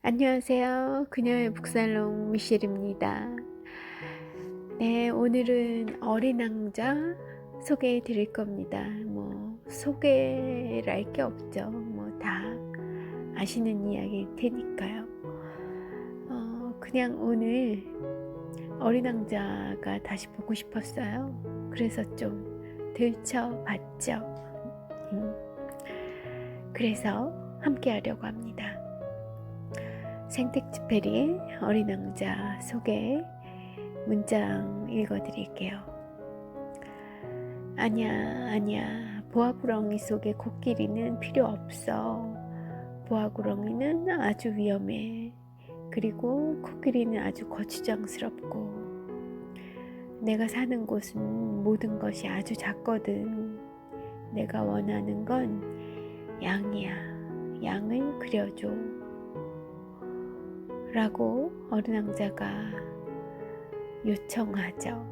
안녕하세요. 그녀의 북살롱 미셸입니다. 네, 오늘은 어린 왕자 소개해 드릴 겁니다. 소개랄 게 없죠. 다 아시는 이야기일 테니까요. 그냥 오늘 어린 왕자가 다시 보고 싶었어요. 그래서 좀 들춰봤죠. 그래서 함께 하려고 합니다. 생텍쥐페리의 어린 왕자 소개 문장 읽어드릴게요. 아니야, 보아구렁이 속의 코끼리는 필요 없어. 보아구렁이는 아주 위험해. 그리고 코끼리는 아주 거추장스럽고, 내가 사는 곳은 모든 것이 아주 작거든. 내가 원하는 건 양이야. 양을 그려줘. 라고 어린 왕자가 요청하죠.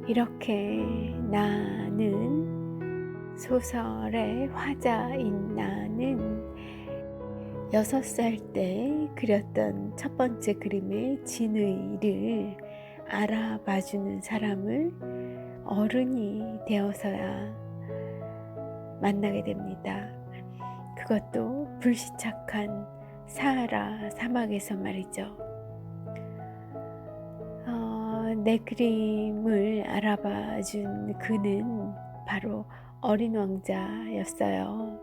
이렇게 나는, 소설의 화자인 나는 6살 때 그렸던 첫 번째 그림의 진의를 알아봐주는 사람을 어른이 되어서야 만나게 됩니다. 그것도 불시착한 사하라 사막에서 말이죠. 내 그림을 알아봐준 그는 바로 어린 왕자였어요.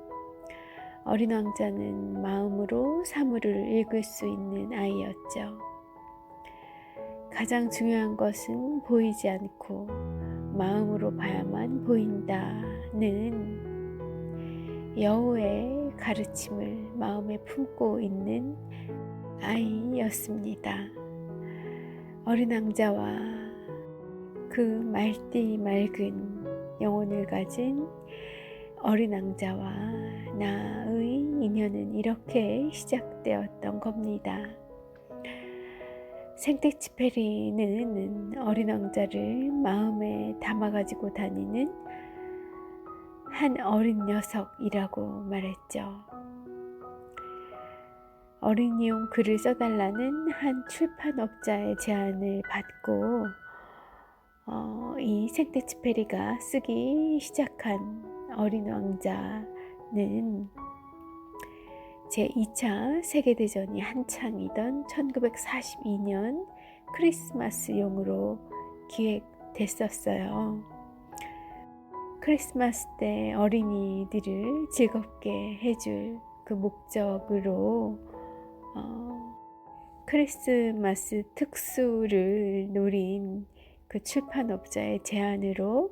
어린 왕자는 마음으로 사물을 읽을 수 있는 아이였죠. 가장 중요한 것은 보이지 않고 마음으로 봐야만 보인다는 여우의 가르침을 마음에 품고 있는 아이였습니다. 어린 왕자와 그 맑디 맑은 영혼을 가진 어린 왕자와 나의 인연은 이렇게 시작되었던 겁니다. 생텍쥐페리는 어린 왕자를 마음에 담아가지고 다니는 한 어린 녀석이라고 말했죠. 어린이용 글을 써달라는 한 출판업자의 제안을 받고 이 생텍쥐페리가 쓰기 시작한 어린 왕자는 제2차 세계대전이 한창이던 1942년 크리스마스용으로 기획됐었어요. 크리스마스 때 어린이들을 즐겁게 해줄 그 목적으로 크리스마스 특수를 노린 그 출판업자의 제안으로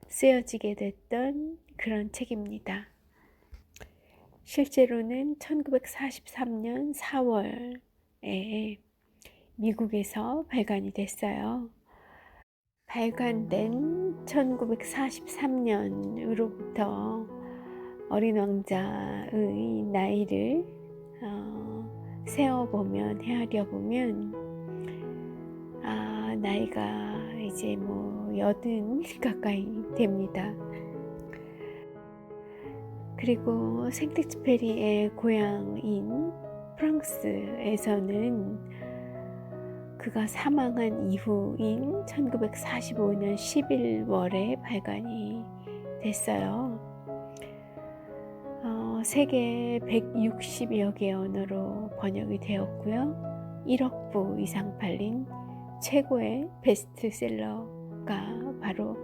쓰여지게 됐던 그런 책입니다. 실제로는 1943년 4월에 미국에서 발간이 됐어요. 발간된 1943년으로부터 어린 왕자의 나이를 세어보면, 헤아려보면 나이가 이제 80 가까이 됩니다. 그리고 생텍쥐페리의 고향인 프랑스에서는 그가 사망한 이후인 1945년 11월에 발간이 됐어요. 세계 160여 개 언어로 번역이 되었고요. 1억 부 이상 팔린 최고의 베스트셀러가 바로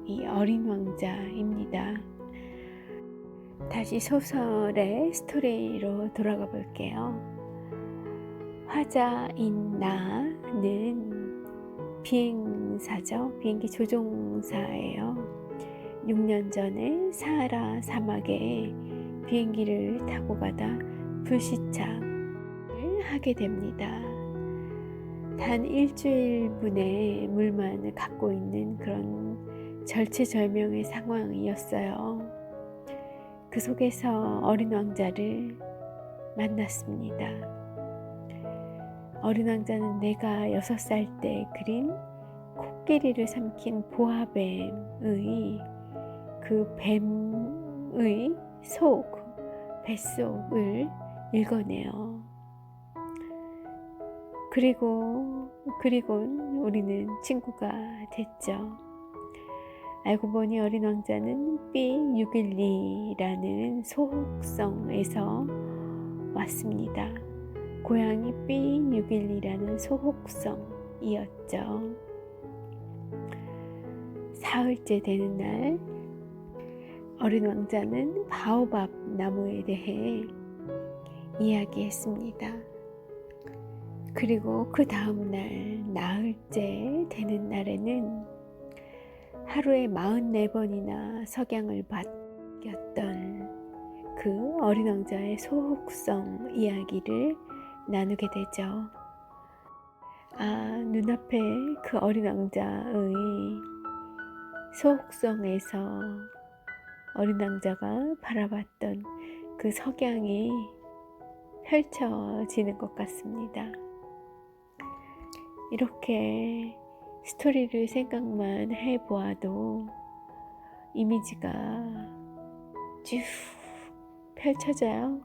이 어린 왕자입니다. 다시 소설의 스토리로 돌아가 볼게요. 화자인 나는 비행사죠. 비행기 조종사예요. 6년 전에 사하라 사막에 비행기를 타고 가다 불시착을 하게 됩니다. 단 일주일분의 물만을 갖고 있는 그런 절체절명의 상황이었어요. 그 속에서 어린 왕자를 만났습니다. 어린 왕자는 내가 6살 때 그린 코끼리를 삼킨 보아뱀의 그 뱀의 속, 뱃속을 읽어내요. 그리고 우리는 친구가 됐죠. 알고 보니 어린 왕자는 B612라는 소혹성에서 왔습니다. 고향이 B612라는 소혹성이었죠. 사흘째 되는 날, 어린 왕자는 바오밥 나무에 대해 이야기했습니다. 그리고 그 다음날 나흘째 되는 날에는 하루에 44번이나 석양을 바뀌었던 그 어린 왕자의 소혹성 이야기를 나누게 되죠. 눈앞에 그 어린 왕자의 소혹성에서 어린 왕자가 바라봤던 그 석양이 펼쳐지는 것 같습니다. 이렇게 스토리를 생각만 해보아도 이미지가 쭉 펼쳐져요.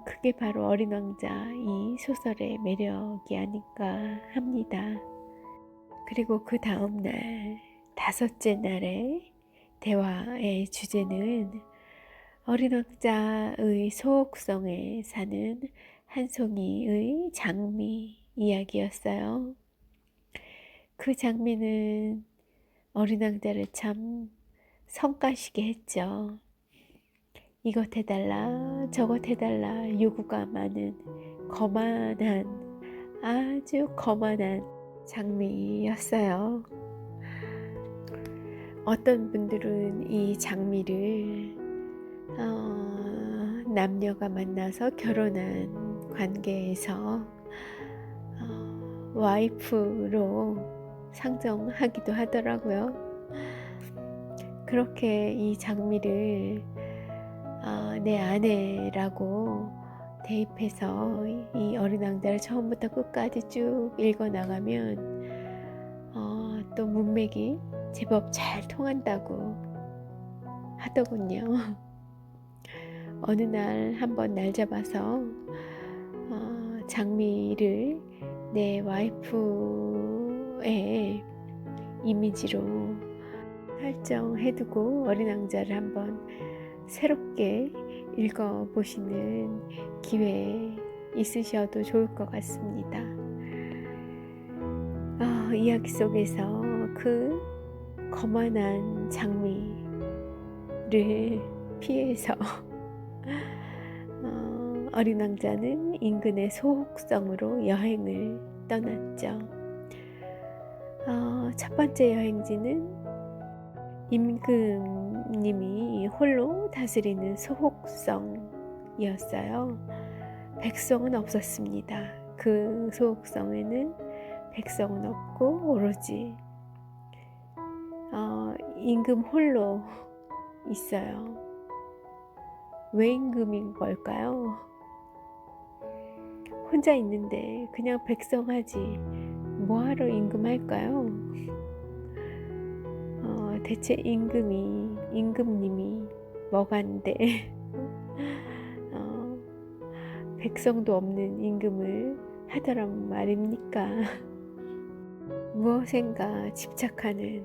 그게 바로 어린 왕자 이 소설의 매력이 아닐까 합니다. 그리고 그 다음날 5째 날의 대화의 주제는 어린 왕자의 소혹성에 사는 한 송이의 장미 이야기였어요. 그 장미는 어린 왕자를 참 성가시게 했죠. 이것 해달라 저것 해달라 요구가 많은 아주 거만한 장미였어요. 어떤 분들은 이 장미를 남녀가 만나서 결혼한 관계에서 와이프로 상정하기도 하더라고요. 그렇게 이 장미를 내 아내라고 대입해서 이 어린 왕자를 처음부터 끝까지 쭉 읽어나가면 또 문맥이 제법 잘 통한다고 하더군요. 어느 날 한번 날 잡아서 장미를 내 와이프의 이미지로 설정해두고 어린 왕자를 한번 새롭게 읽어보시는 기회 있으셔도 좋을 것 같습니다. 이야기 속에서 그 거만한 장미를 피해서 어린 왕자는 인근의 소혹성으로 여행을 떠났죠. 첫 번째 여행지는 임금님이 홀로 다스리는 소혹성이었어요. 백성은 없었습니다. 그 소혹성에는 백성은 없고 오로지 임금 홀로 있어요. 왜 임금인 걸까요? 혼자 있는데 그냥 백성하지 뭐하러 임금할까요? 대체 임금님이 뭐간데 백성도 없는 임금을 하더란 말입니까? 무엇인가 집착하는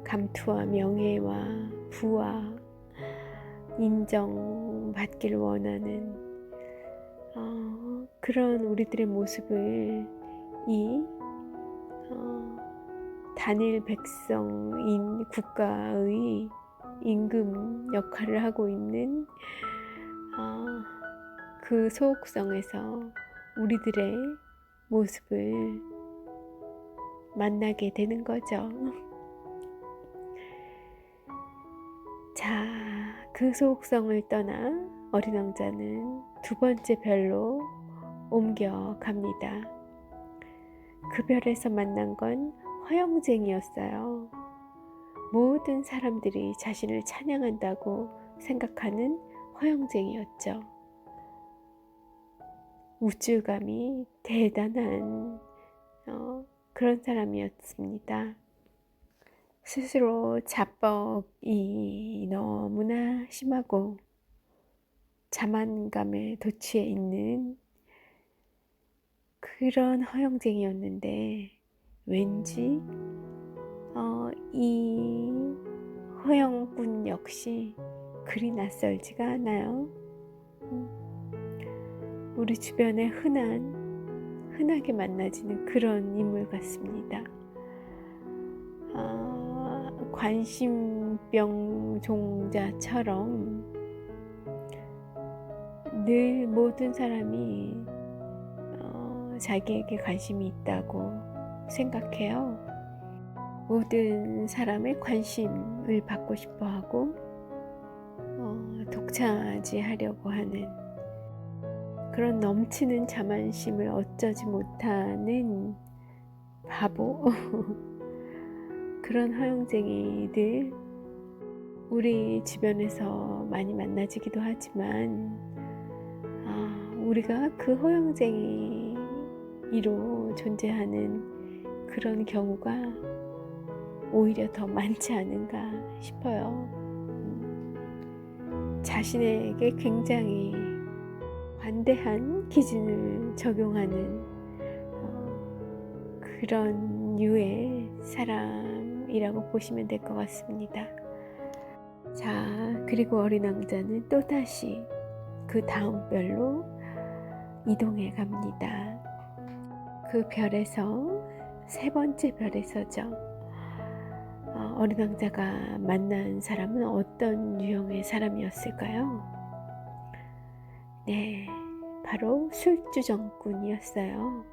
감투와 명예와 부와 인정받기를 원하는 그런 우리들의 모습을 이 단일 백성인 국가의 임금 역할을 하고 있는 그 소혹성에서 우리들의 모습을 만나게 되는 거죠. 자, 그 소혹성을 떠나 어린 왕자는 두 번째 별로 옮겨갑니다. 그 별에서 만난 건 허영쟁이였어요. 모든 사람들이 자신을 찬양한다고 생각하는 허영쟁이였죠. 우쭐감이 대단한 그런 사람이었습니다. 스스로 자뻑이 너무나 심하고 자만감에 도취해 있는 그런 허영쟁이였는데 왠지 이 허영군 역시 그리 낯설지가 않아요. 우리 주변에 흔하게 만나지는 그런 인물 같습니다. 관심병 종자처럼 늘 모든 사람이 자기에게 관심이 있다고 생각해요. 모든 사람의 관심을 받고 싶어 하고 독차지하려고 하는 그런 넘치는 자만심을 어쩌지 못하는 바보 그런 허영쟁이들 우리 주변에서 많이 만나지기도 하지만 우리가 그 허영쟁이로 존재하는 그런 경우가 오히려 더 많지 않은가 싶어요. 자신에게 굉장히 관대한 기준을 적용하는 그런 류의 사람이라고 보시면 될 것 같습니다. 자, 그리고 어린 왕자는 또다시 그 다음 별로 이동해 갑니다. 그 별에서 세 번째 별에서죠. 어린 왕자가 만난 사람은 어떤 유형의 사람이었을까요? 네, 바로 술주정꾼이었어요.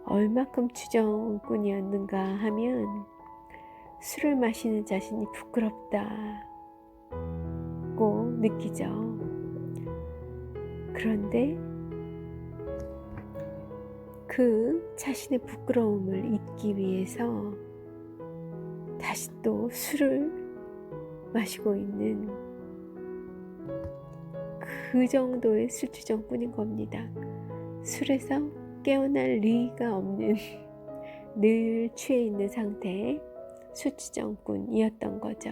얼마큼 주정꾼이었는가 하면 술을 마시는 자신이 부끄럽다고 느끼죠. 그런데 그 자신의 부끄러움을 잊기 위해서 다시 또 술을 마시고 있는 그 정도의 술주정꾼인 겁니다. 술에서 깨어날 리가 없는 늘 취해 있는 상태의 술주정꾼이었던 거죠.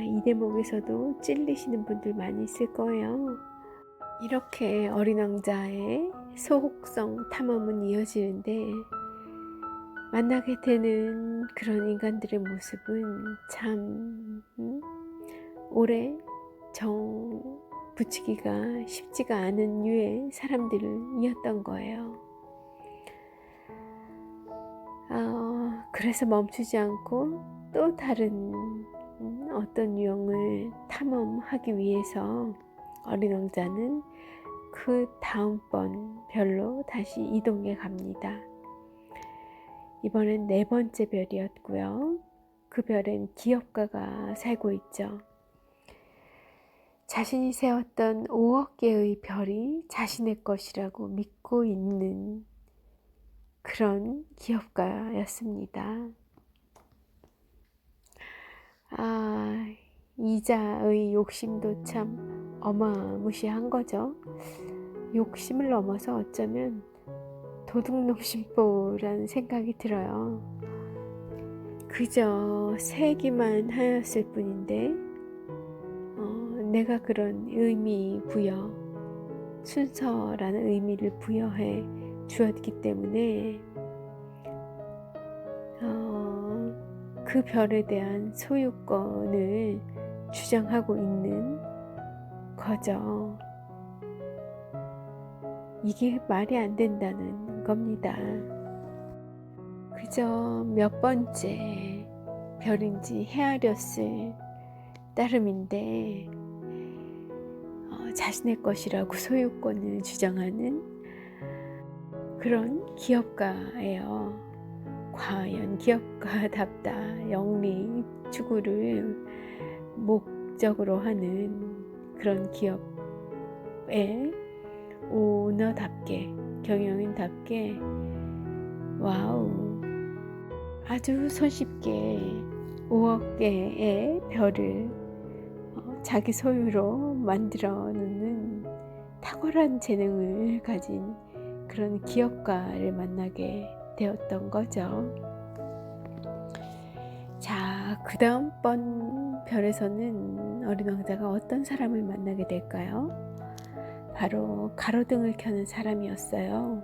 이 대목에서도 찔리시는 분들 많이 있을 거예요. 이렇게 어린 왕자의 소혹성 탐험은 이어지는데 만나게 되는 그런 인간들의 모습은 참 오래 정 붙이기가 쉽지가 않은 류의 사람들이었던 거예요. 그래서 멈추지 않고 또 다른 어떤 유형을 탐험하기 위해서 어린 왕자는 그 다음번 별로 다시 이동해 갑니다. 이번엔 네 번째 별이었고요. 그 별엔 기업가가 살고 있죠. 자신이 세웠던 5억 개의 별이 자신의 것이라고 믿고 있는 그런 기업가였습니다. 이자의 욕심도 참 어마무시한 거죠. 욕심을 넘어서 어쩌면 도둑놈심보라는 생각이 들어요. 그저 세기만 하였을 뿐인데 내가 그런 의미 부여, 순서라는 의미를 부여해 주었기 때문에 그 별에 대한 소유권을 주장하고 있는 거죠. 이게 말이 안 된다는 겁니다. 그저 몇 번째 별인지 헤아렸을 따름인데 자신의 것이라고 소유권을 주장하는 그런 기업가예요. 과연 기업가답다 영리 추구를 목적으로 하는 그런 기업의 오너답게, 경영인답게 와우, 아주 손쉽게 5억 개의 별을 자기 소유로 만들어 놓는 탁월한 재능을 가진 그런 기업가를 만나게 되었던 거죠. 자, 그 다음번 별에서는 어린 왕자가 어떤 사람을 만나게 될까요? 바로 가로등을 켜는 사람이었어요.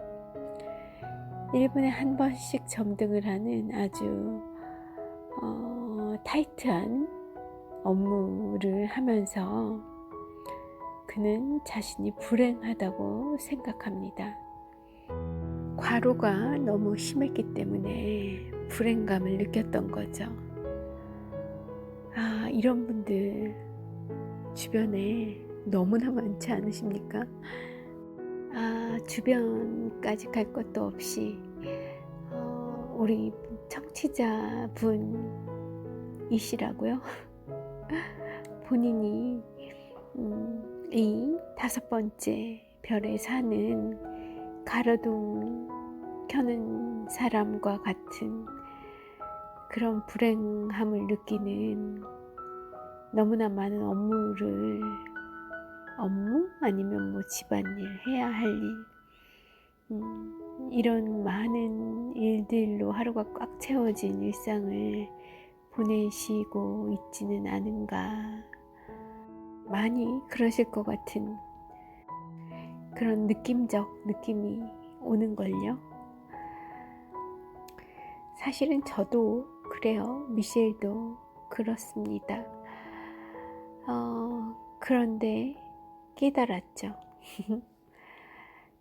1분에 한 번씩 점등을 하는 아주 타이트한 업무를 하면서 그는 자신이 불행하다고 생각합니다. 과로가 너무 심했기 때문에 불행감을 느꼈던 거죠. 이런 분들 주변에 너무나 많지 않으십니까? 주변까지 갈 것도 없이 우리 청취자분이시라고요? 본인이 이 5번째 별에 사는 가로등 켜는 사람과 같은 그런 불행함을 느끼는 너무나 많은 업무 아니면 뭐 집안일, 해야 할 일, 이런 많은 일들로 하루가 꽉 채워진 일상을 보내시고 있지는 않은가. 많이 그러실 것 같은 그런 느낌이 오는걸요. 사실은 저도 그래요. 미셸도 그렇습니다. 그런데 깨달았죠.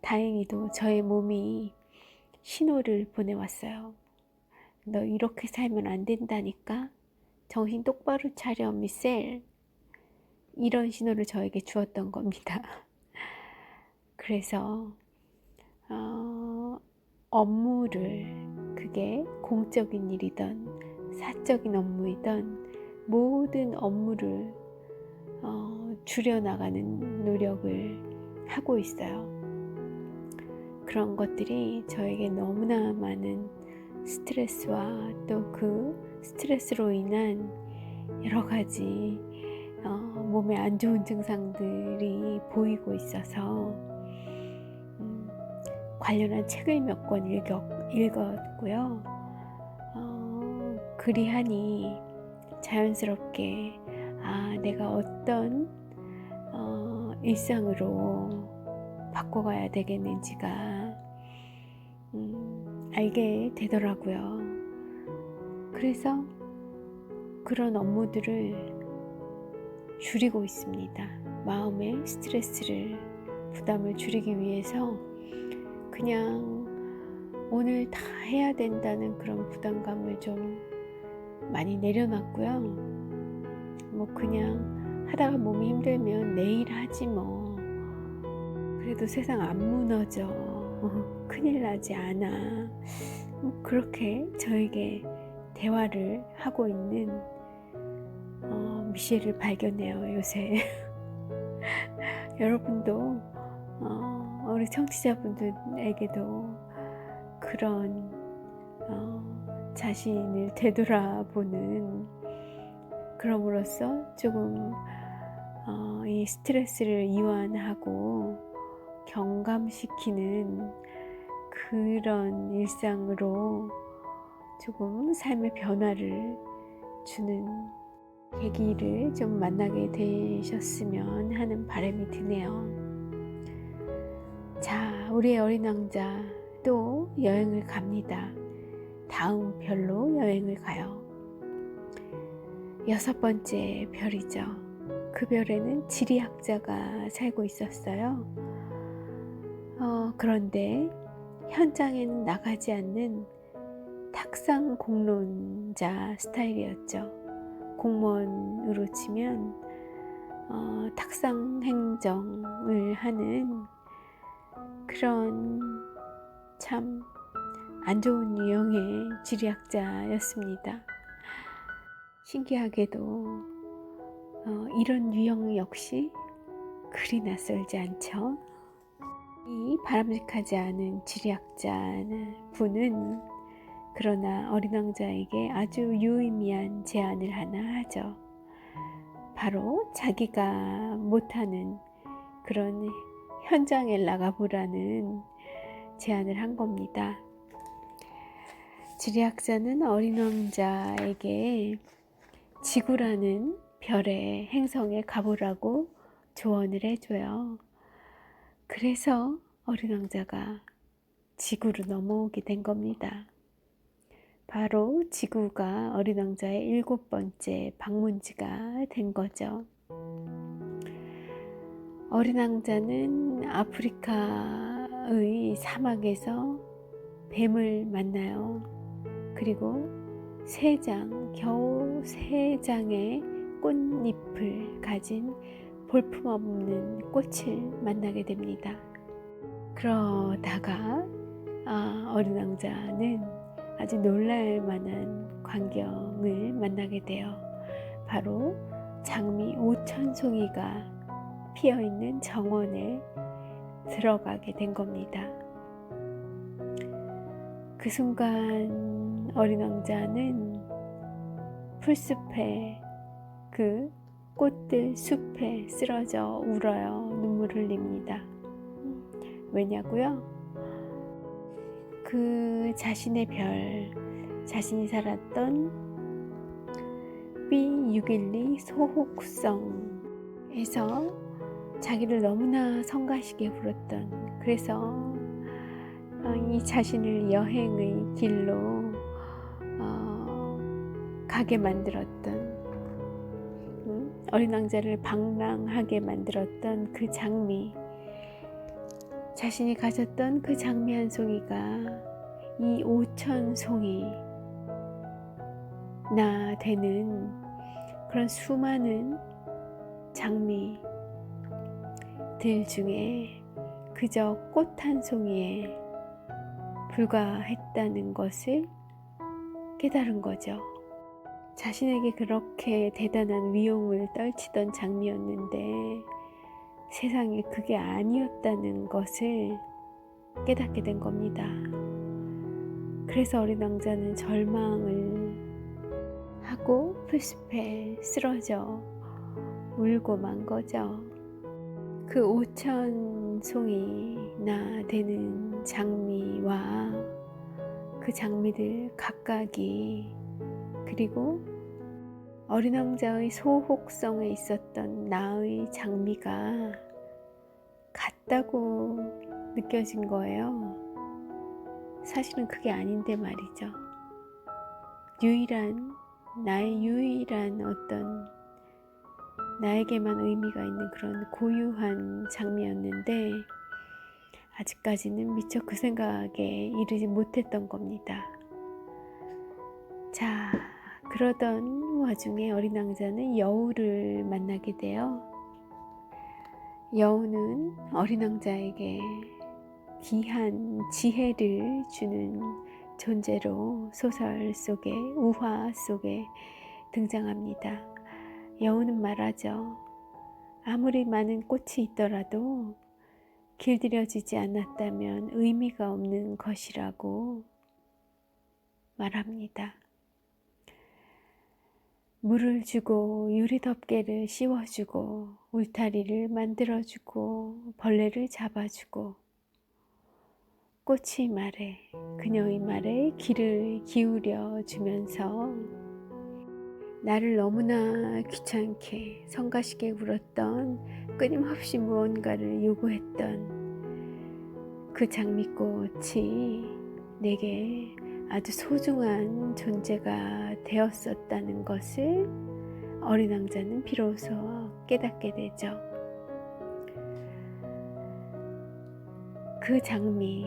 다행히도 저의 몸이 신호를 보내왔어요. 너 이렇게 살면 안 된다니까? 정신 똑바로 차려, 미셸. 이런 신호를 저에게 주었던 겁니다. 그래서 업무를, 그게 공적인 일이든 사적인 업무이든 모든 업무를 줄여나가는 노력을 하고 있어요. 그런 것들이 저에게 너무나 많은 스트레스와 또 그 스트레스로 인한 여러 가지 몸에 안 좋은 증상들이 보이고 있어서 관련한 책을 몇 권 읽었고요. 그리하니 자연스럽게 내가 어떤 일상으로 바꿔가야 되겠는지가 알게 되더라고요. 그래서 그런 업무들을 줄이고 있습니다. 마음의 스트레스를, 부담을 줄이기 위해서 그냥 오늘 다 해야 된다는 그런 부담감을 좀 많이 내려놨고요. 뭐 그냥 하다가 몸이 힘들면 내일 하지 뭐. 그래도 세상 안 무너져. 큰일 나지 않아. 뭐 그렇게 저에게 대화를 하고 있는 미셸을 발견해요, 요새. 여러분도 우리 청취자분들에게도 그런 자신을 되돌아보는, 그럼으로써 조금 이 스트레스를 이완하고 경감시키는 그런 일상으로 조금 삶의 변화를 주는 계기를 좀 만나게 되셨으면 하는 바람이 드네요. 자, 우리의 어린 왕자 또 여행을 갑니다. 다음 별로 여행을 가요. 6번째 별이죠. 그 별에는 지리학자가 살고 있었어요. 그런데 현장에는 나가지 않는 탁상 공론자 스타일이었죠. 공무원으로 치면 탁상 행정을 하는 그런 참 안 좋은 유형의 지리학자였습니다. 신기하게도 이런 유형 역시 그리 낯설지 않죠. 이 바람직하지 않은 지리학자는 분은 그러나 어린 왕자에게 아주 유의미한 제안을 하나 하죠. 바로 자기가 못하는 그런 현장에 나가보라는 제안을 한 겁니다. 지리학자는 어린 왕자에게 지구라는 별의 행성에 가보라고 조언을 해줘요. 그래서 어린 왕자가 지구로 넘어오게 된 겁니다. 바로 지구가 어린 왕자의 7번째 방문지가 된 거죠. 어린 왕자는 아프리카의 사막에서 뱀을 만나요. 그리고 겨우 3장의 꽃잎을 가진 볼품없는 꽃을 만나게 됩니다. 그러다가 어린 왕자는 아주 놀랄 만한 광경을 만나게 돼요. 바로 장미 5,000송이가 피어있는 정원에 들어가게 된 겁니다. 그 순간 어린 왕자는 풀숲에, 그 꽃들 숲에 쓰러져 울어요. 눈물을 흘립니다. 왜냐고요? 그 자신의 별, 자신이 살았던 B612 소호국성에서 자기를 너무나 성가시게 부렸던, 그래서 이 자신을 여행의 길로 가게 만들었던, 어린 왕자를 방랑하게 만들었던 그 장미, 자신이 가졌던 그 장미 한 송이가 이 5,000송이나 되는 그런 수많은 장미들 중에 그저 꽃 한 송이에 불과했다는 것을 깨달은 거죠. 자신에게 그렇게 대단한 위용을 떨치던 장미였는데 세상에 그게 아니었다는 것을 깨닫게 된 겁니다. 그래서 어린 왕자는 절망을 하고 풀숲에 쓰러져 울고 만 거죠. 그 5,000송이나 되는 장미와 그 장미들 각각이, 그리고 어린 왕자의 소호성에 있었던 나의 장미가 같다고 느껴진 거예요. 사실은 그게 아닌데 말이죠. 나의 유일한 어떤 나에게만 의미가 있는 그런 고유한 장미였는데 아직까지는 미처 그 생각에 이르지 못했던 겁니다. 자, 그러던 와중에 어린 왕자는 여우를 만나게 돼요. 여우는 어린 왕자에게 귀한 지혜를 주는 존재로 소설 속에, 우화 속에 등장합니다. 여우는 말하죠. 아무리 많은 꽃이 있더라도 길들여지지 않았다면 의미가 없는 것이라고 말합니다. 물을 주고 유리덮개를 씌워주고 울타리를 만들어주고 벌레를 잡아주고 꽃이 말해, 그녀의 말에 귀를 기울여 주면서 나를 너무나 귀찮게 성가시게 굴었던, 끊임없이 무언가를 요구했던 그 장미꽃이 내게 아주 소중한 존재가 되었었다는 것을 어린 왕자는 비로소 깨닫게 되죠. 그 장미,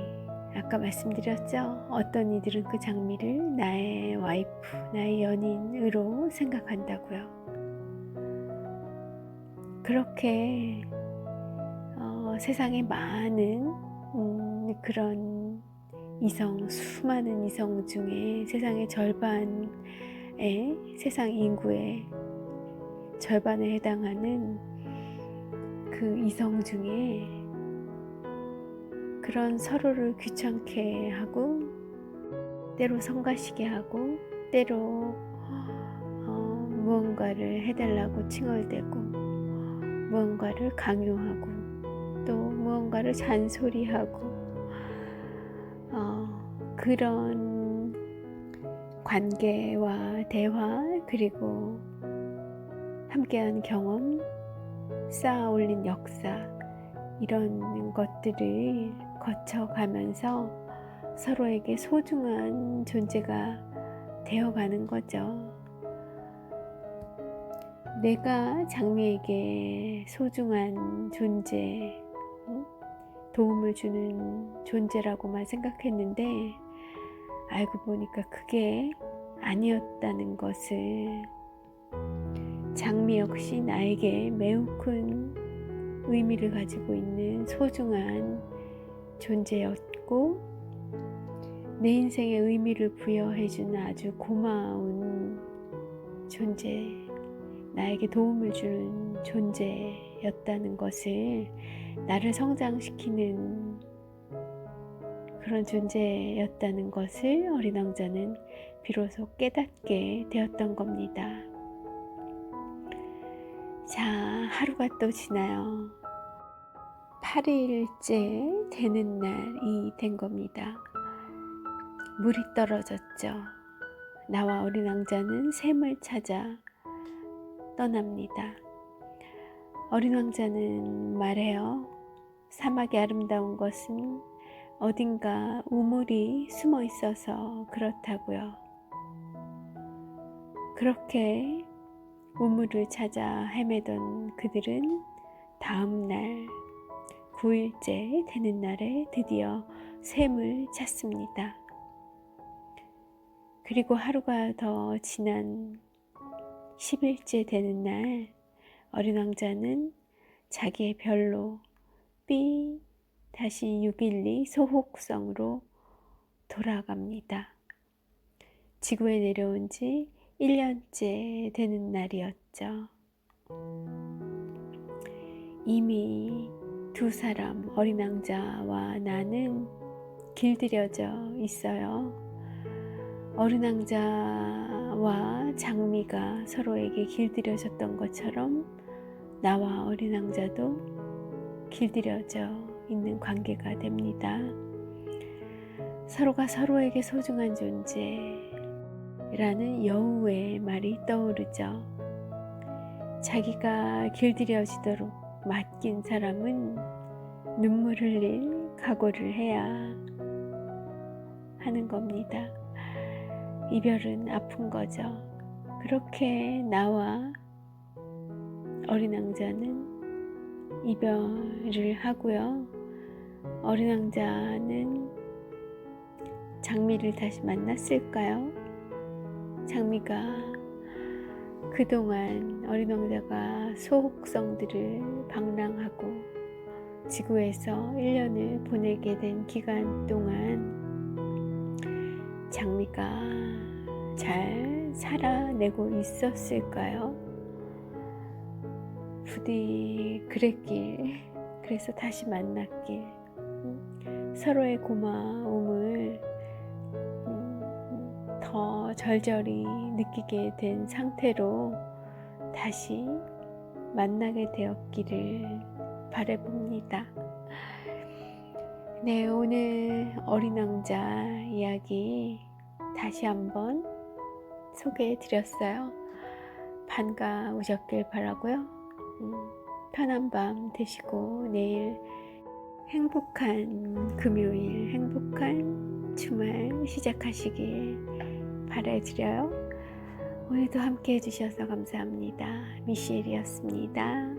아까 말씀드렸죠. 어떤 이들은 그 장미를 나의 와이프, 나의 연인으로 생각한다고요. 그렇게 세상에 많은 그런 수많은 이성 중에 세상의 세상 인구의 절반에 해당하는 그 이성 중에 그런 서로를 귀찮게 하고 때로 성가시게 하고 때로 무언가를 해달라고 칭얼대고 무언가를 강요하고 또 무언가를 잔소리하고 그런 관계와 대화, 그리고 함께한 경험, 쌓아 올린 역사, 이런 것들을 거쳐가면서 서로에게 소중한 존재가 되어가는 거죠. 내가 장미에게 소중한 존재, 도움을 주는 존재라고만 생각했는데 알고 보니까 그게 아니었다는 것을, 장미 역시 나에게 매우 큰 의미를 가지고 있는 소중한 존재였고, 내 인생에 의미를 부여해주는 아주 고마운 존재, 나에게 도움을 주는 존재였다는 것을, 나를 성장시키는 그런 존재였다는 것을 어린 왕자는 비로소 깨닫게 되었던 겁니다. 자, 하루가 또 지나요. 8일째 되는 날이 된 겁니다. 물이 떨어졌죠. 나와 어린 왕자는 샘을 찾아 떠납니다. 어린 왕자는 말해요. 사막이 아름다운 것은 어딘가 우물이 숨어 있어서 그렇다고요. 그렇게 우물을 찾아 헤매던 그들은 다음 날 9일째 되는 날에 드디어 샘을 찾습니다. 그리고 하루가 더 지난 10일째 되는 날, 어린 왕자는 자기의 별로 다시 612 소혹성으로 돌아갑니다. 지구에 내려온 지 1년째 되는 날이었죠. 이미 두 사람, 어린 왕자와 나는 길들여져 있어요. 어린 왕자와 장미가 서로에게 길들여졌던 것처럼 나와 어린 왕자도 길들여져 있는 관계가 됩니다. 서로가 서로에게 소중한 존재라는 여우의 말이 떠오르죠. 자기가 길들여지도록 맡긴 사람은 눈물 흘릴 각오를 해야 하는 겁니다. 이별은 아픈 거죠. 그렇게 나와 어린 왕자는 이별을 하고요. 어린 왕자는 장미를 다시 만났을까요? 장미가 그동안 어린 왕자가 소혹성들을 방랑하고 지구에서 1년을 보내게 된 기간 동안 장미가 잘 살아내고 있었을까요? 부디 그랬길, 그래서 다시 만났길, 서로의 고마움을 더 절절히 느끼게 된 상태로 다시 만나게 되었기를 바라봅니다. 네, 오늘 어린 왕자 이야기 다시 한번 소개해 드렸어요. 반가우셨길 바라고요. 편한 밤 되시고 내일 행복한 금요일, 행복한 주말 시작하시길 바라드려요. 오늘도 함께 해주셔서 감사합니다. 미셸이었습니다.